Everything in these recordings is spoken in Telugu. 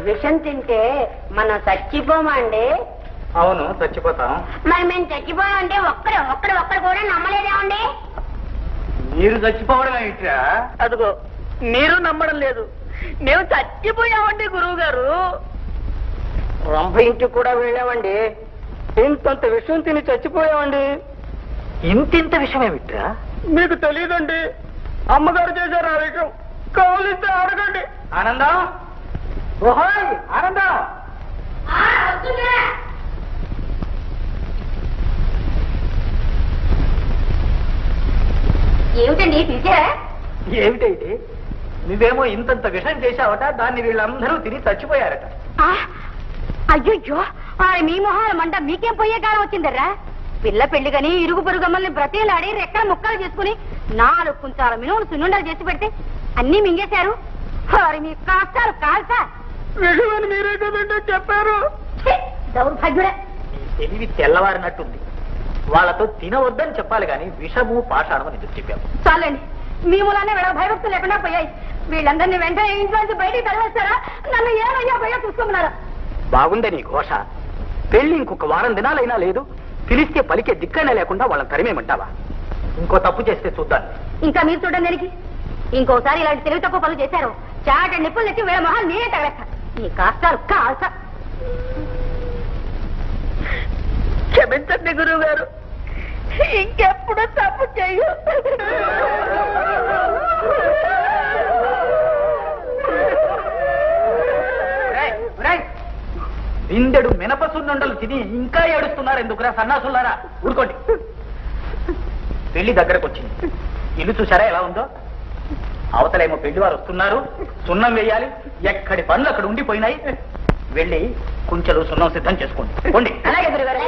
విషం తింటే మనం చచ్చిపోమండి. అవును, చచ్చిపోతాం. మరి మేము చచ్చిపోమంటే ఒక్కడు కూడా నమ్మలేదేమండి? మీరు చచ్చిపోవడం ఏంట్రా? అదిగో మీరు నమ్మడం లేదు, మేము చచ్చిపోయామండి గురువు గారు. రంభ ఇంటికి కూడా వెళ్ళామండి. ఇంతంత విషయం తిని చచ్చిపోయామండి. ఇంతింత విషయం ఏమిట్రా? మీకు తెలియదండి, అమ్మగారు చేశారు ఆ విషయం. కావలిస్తే అడగండి. ఆనందం, ఓహోయ్ ఆనందం. ఏమిటండి పిలిచారా? ఏమిటైతే నువ్వేమో ఇంతంత విషయం చేశావట, దాన్ని వీళ్ళందరూ తిని చచ్చిపోయారట. అయ్యో మీ మొహాల మంట మీకేం పోయే కాలం వచ్చిందర్రా? పిల్ల పెళ్లిగని ఇరుగు పొరుగు మమ్మల్ని బ్రతేలాడి రెక్కల ముక్కలు చేసుకుని 4 కుంచాల మినువులు సున్నుండలు చేసి పెడితే అన్నీ మింగేశారు. వారి మీ కాస్తారు కాల్సా విషయమని మీరే కదండి చెప్పారు. దౌర్భాగ్యుడే. తెలివి తెల్లవారినట్టుంది. వాళ్ళతో తినవద్దని చెప్పాలి గాని విషము పాషాణం ఎందుకు చెప్పాము? చాలండి, మీ మూలానే వీళ్ళ భయభక్తులు లేకుండా పోయాయి. వీళ్ళందరినీ వెంటనే ఇంట్లోంచి బయటికి తరవేస్తారా? నన్ను ఏమయ్యా భయ్యా చూసుకున్నారా? బాగుందే నీ ఘోష. పెళ్లి ఇంకొక వారం దినాలైనా లేదు, పిలిస్తే పలికే దిక్కైనా లేకుండా వాళ్ళని తరిమేమంటావా? ఇంకో తప్పు చేస్తే చూద్దాం. ఇంకా మీరు చూడండి దానికి. ఇంకోసారి ఇలాంటి తెలివి తక్కువ పనులు చేశారు, చాట నిప్పులు తెచ్చి వీళ్ళ మొహాలు నేనే తగలేస్తా. నీ కాస్తారు కాల్సా. క్షమించండి గురువు గారు, ఇంకెప్పుడు తప్పు చెయ్యు. ఇందెడు మినప సున్నుండలు తిని ఇంకా ఏడుస్తున్నారు ఎందుకురా సన్నాసులారా? ఊరుకోండి. పెళ్లి దగ్గరకు వచ్చింది, ఇల్లు చూసారా ఎలా ఉందో? అవతలేమో పెళ్లి వారు వస్తున్నారు, సున్నం వేయాలి. ఎక్కడి పనులు అక్కడ ఉండిపోయినాయి. వెళ్ళి కుంచెలు సున్నం సిద్ధం చేసుకోండి. పోండి. అలాగే గురుగారు.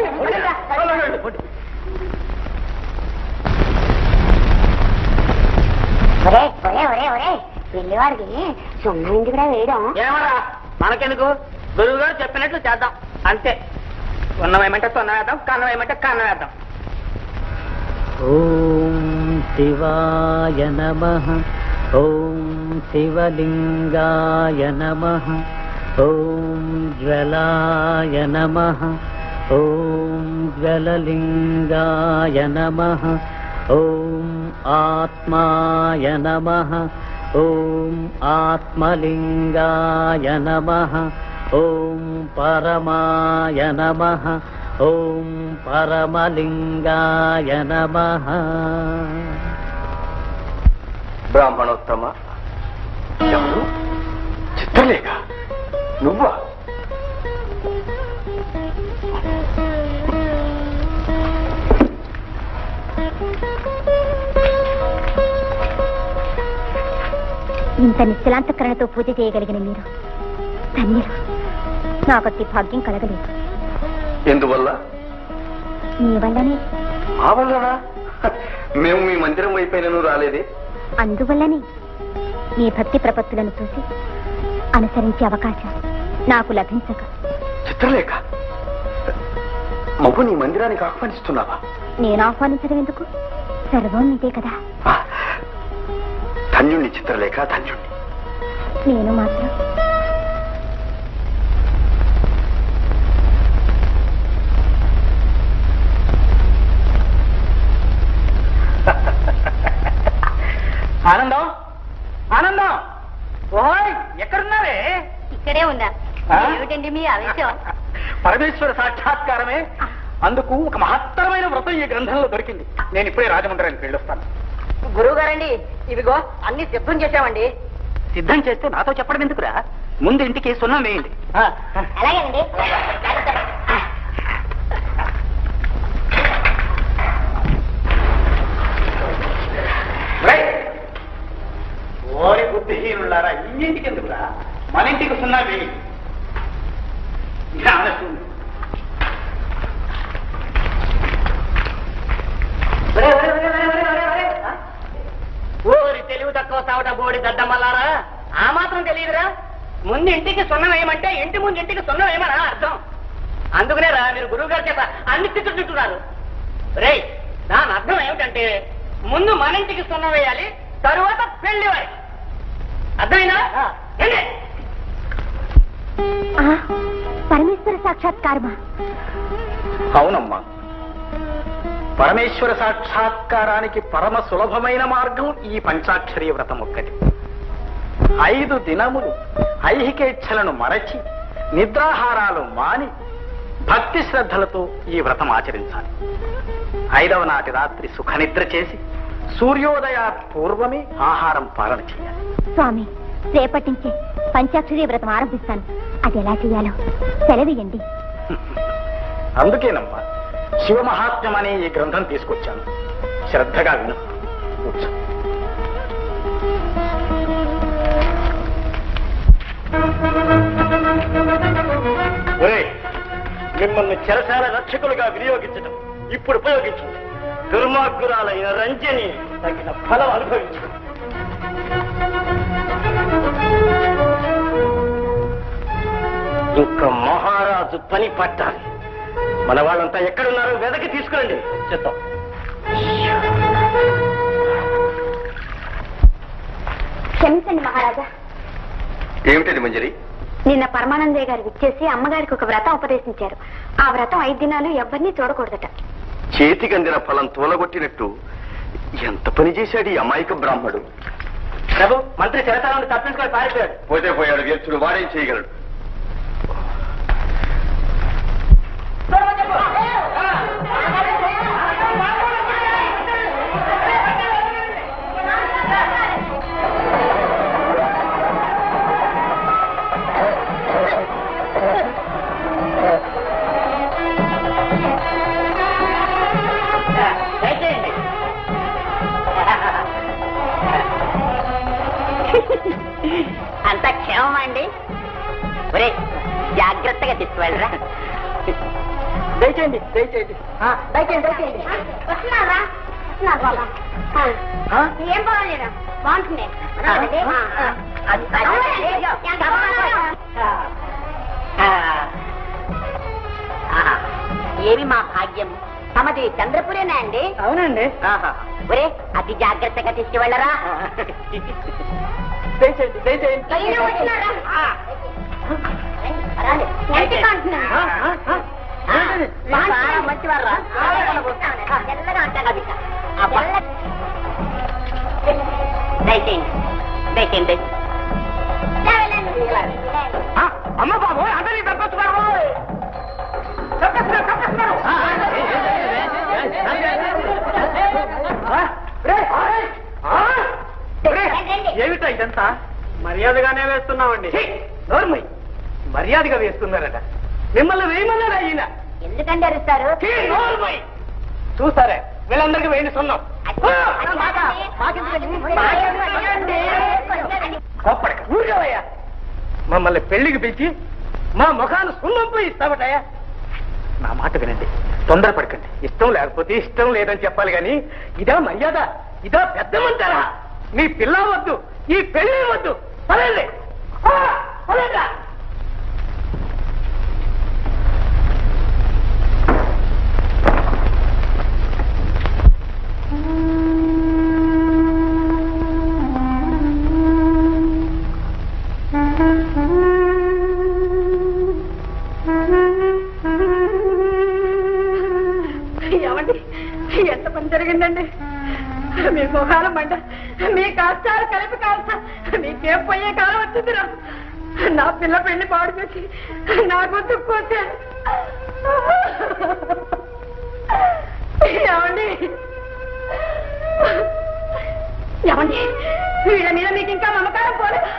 పెళ్లివాడికి సున్నం ఇంటి కూడా వేయడం ఏమరా మనకెందుకు? గురువు గారు చెప్పినట్లు చేద్దాం అంతే. ఉన్నవేమంటే సున్నం వేద్దాం, కన్నం వేయమంటే కన్నం వేద్దాం. ఓం శివాయ నమః. ఓం శివలింగాయ నమః. ఓం జ్వలాయ నమః. ఓం జ్వలలింగాయ నమః. ఓం ఆత్మాయ నమః. ఓం ఆత్మలింగాయ నమః. ఓం పరమాయ నమః. ఓం పరమలింగాయ నమః. బ్రాహ్మణోత్తమ, ఎవరు? చిత్రలేఖ నువ్వా? ఇంత నిశ్చలాంతకరణతో పూజ చేయగలిగిన మీరు ధన్యులు. నాకట్టి భాగ్యం కలగలేదు. ఎందువల్ల? మీ వల్లనే. ఆ వల్లనా? మేము మీ మందిరం వైపైనను రాలేదే. అందువల్లనే మీ భక్తి ప్రపత్తులను చూసి అనుసరించే అవకాశం నాకు లభించక. చిత్రలేఖ, మగు నీ మందిరానికి ఆహ్వానిస్తున్నావా? నేను ఆహ్వానించడం ఎందుకు? సర్వం నీదే కదా. ధన్యుణ్ణి చిత్రలేఖ, ధన్యుణ్ణి. నేను మాత్రం ఆనందం, ఆనందం, ఓయ్ ఎక్కడున్నారే? ఇక్కడే ఉన్నా. ఏమిటండి మీ ఆవేశం? పరమేశ్వర సాక్షాత్కారమే. అందుకు ఒక మహత్తరమైన వ్రతం ఈ గ్రంథంలో దొరికింది. నేను ఇప్పుడే రాజమందిరానికి వెళ్ళొస్తాను. గురువు గారండి, ఇవిగో అన్ని సిద్ధం చేశామండి. సిద్ధం చేస్తే నాతో చెప్పడం ఎందుకురా? ముందు ఇంటికి సున్నం వేయండి. అలాగేనండి. ఓరి బుద్ధిహీనులారా, ఇంటికి ఎందుకురా? మన ఇంటికి సున్నా వేయి. ఓరి తెలివి తక్కువ సావట బోడి దద్దమల్లారా, ఆ మాత్రం తెలియదురా? ముందు ఇంటికి సున్నం వేయమంటే ఇంటి ముందు ఇంటికి సున్నం వేయమనా అర్థం? అందుకనేరా మీరు గురువు గారి చేత అన్ని తిట్టుకుంటున్నారు. రేయ్, దాని అర్థం ఏమిటంటే ముందు మన ఇంటికి సున్నం వేయాలి, తరువాత పెళ్లి వారి. అర్థమైనా? పరమేశ్వర సాక్షాత్కారమా? అవునమ్మా, పరమేశ్వర సాక్షాత్కారానికి పరమ సులభమైన మార్గం ఈ పంచాక్షరీ వ్రతం ఒక్కటి. 5 దినములు ఐహికేచ్ఛలను మరచి నిద్రాహారాలు మాని భక్తి శ్రద్ధలతో ఈ వ్రతం ఆచరించాలి. 5వ నాటి రాత్రి సుఖనిద్ర చేసి సూర్యోదయా పూర్వమే ఆహారం పాలన చేయాలి. స్వామి, రేపటి నుంచి పంచాక్షరీ వ్రతం ఆరంభిస్తాను. అది ఎలా చేయాలో సెలవియండి. అందుకేనమ్మా శివమహాత్మ్యం అనే ఈ గ్రంథం తీసుకొచ్చాను. శ్రద్ధగా విను. కూర్చో. మిమ్మల్ని చెరసాల రక్షకులుగా వినియోగించడం ఇప్పుడు ఉపయోగించండి. దుర్మార్గురాలైన రంజని తగిన ఫలం అనుభవించు. ఇంకా మహారాజు పని పట్టాలి. మన వాళ్ళంతా ఎక్కడున్నారో వెదకి తీసుకురండి. చెప్తాం. క్షమించండి మహారాజా. ఏమిటది మంజరి? నిన్న పరమానందయ్య గారు విచ్చేసి అమ్మగారికి ఒక వ్రతం ఉపదేశించారు. ఆ వ్రతం 5 దినాలు ఎవరిని చూడకూడదట. చేతికందిన ఫలం తోలగొట్టినట్టు ఎంత పని చేశాడు ఈ అమాయక బ్రాహ్మడు. ప్రభు, మంత్రి చెరసాల నుండి తప్పించుకొని పారిపోయాడు. పోతే పోయాడు, వ్యర్థుడు, వాడేం చేయగలడు? అంత క్షేమం అండి? ఒరే, జాగ్రత్తగా తీసుకువెళ్ళరా. దయచేయండి, దయచేయండి. వస్తున్నారా? ఏం బాగాలేదా? బాగుంటుంది. ఏమి మా భాగ్యం. తమది చంద్రపురేనా అండి? అవునండి. ఒరే, అతి జాగ్రత్తగా తీసుకువెళ్ళరా. దయచేయండి, దయచేయండి. మంచివారా? దయచేయండి, దయచేయండి. అమ్మ బాబు, అందరినీ తప్పొచ్చున్నారు. ఏమిటా ఇదంతా? మర్యాదగానే వేస్తున్నామండి. నోర్మై, మర్యాదగా వేస్తున్నారట. మిమ్మల్ని వేయమన్నారా ఈయన? ఎందుకంటే అరుస్తారు? నోర్మై, చూసారే వీళ్ళందరికీ వేయండి సున్నం. కోప్పడక, ఊరుకోవయ్యా. మమ్మల్ని పెళ్లికి పిలిచి మా ముఖాన్ని సున్నం పోయి ఇస్తామటయ్యా. నా మాట వినండి, తొందరపడకండి. ఇష్టం లేకపోతే ఇష్టం లేదని చెప్పాలి కానీ ఇదా మర్యాద? ఇదా పెద్దమంటారా? మీ పిల్ల వద్దు, ఈ పెళ్లి వద్దు. పదండి, పదండి. ఏమండి, ఎంత పని జరిగిందండి? మీ ముఖాల మంట, మీ కష్టాలు కలిపి కాస్త మీకేం పోయే కాలం వచ్చిందిరా. నా పిల్ల పెళ్లి పాడు చేసి నా గొంతు కోసారు. ఏమండి, ఏమండి, వీళ్ళ మీద మీకు ఇంకా మమకారం పోలేదు?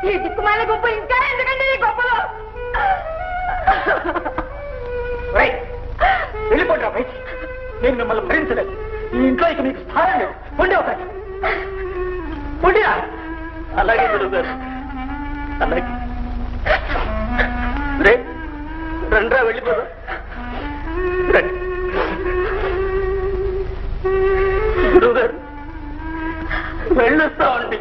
ఈ దిక్కుమాల గొప్ప ఇంకా ఎందుకండి ఈ గొప్పలో? వెళ్ళిపోండి పైకి. నేను మిమ్మల్ని భరించలేదు. ఈ ఇంట్లో ఇక మీకు స్థానం లేదు. ఉండే ఒకటి ఉండిరా. అలాగే గురుగారు, అలాగే. రే రండ్రా, వెళ్ళిపోదా. రండి గురుగారు, వెళ్ళొస్తామండి.